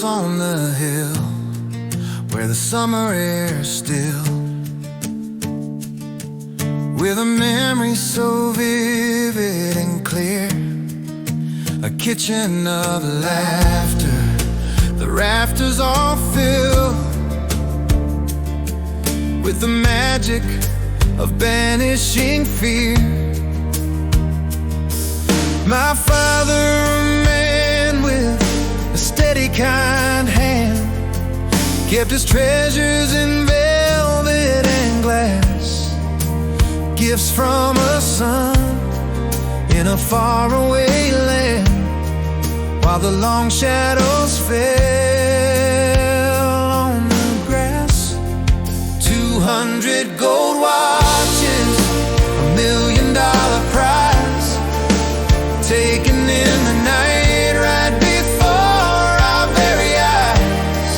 house on the hill where the summer air's still, with a memory so vivid and clear. A kitchen of laughter, the rafters all filled with the magic of banishing fear. My father, a man with a steady, kind hand, kept his treasures in velvet and glass, gifts from a son in a faraway land, while the long shadows fell on the grass. 200 gold watches, $1 million prize, taken in the night right before our very eyes.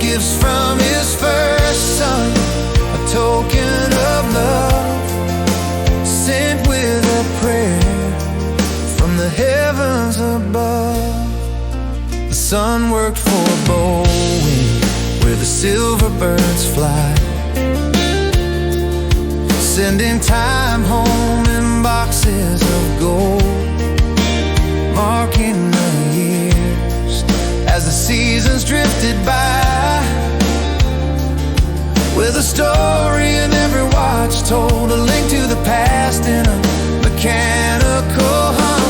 Gifts from his first son, a token of love, sent with a prayer from the heavens above. The sun worked for Boeing, where the silver birds fly, sending time home in boxes of gold, marking the years as the seasons drifted by, with a story in every watch told, a link to the past in a mechanical hum.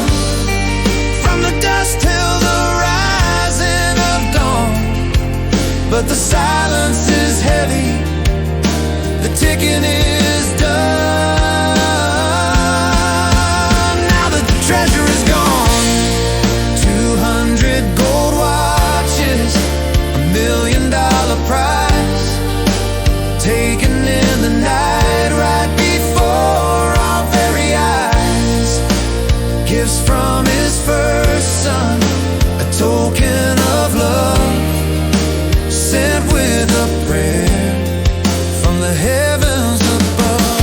From the dust till the rising of dawn, but the silence is heavy, the ticking is done. Now that the treasure is gone, 200 gold watches, $1 million prize, taken in the night right before our very eyes. Gifts from his first son, a token of love, sent with a prayer from the heavens above.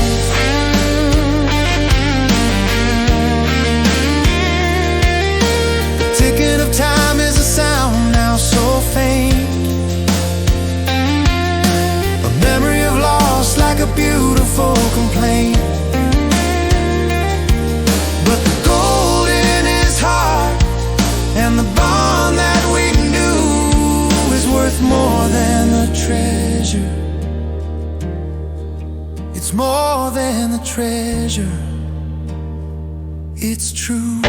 The ticking of time is a sound now so faint, a memory of loss like a beautiful complaint. But the gold in his heart and the bond that we knew is worth more than the treasure. It's more than the treasure, it's true.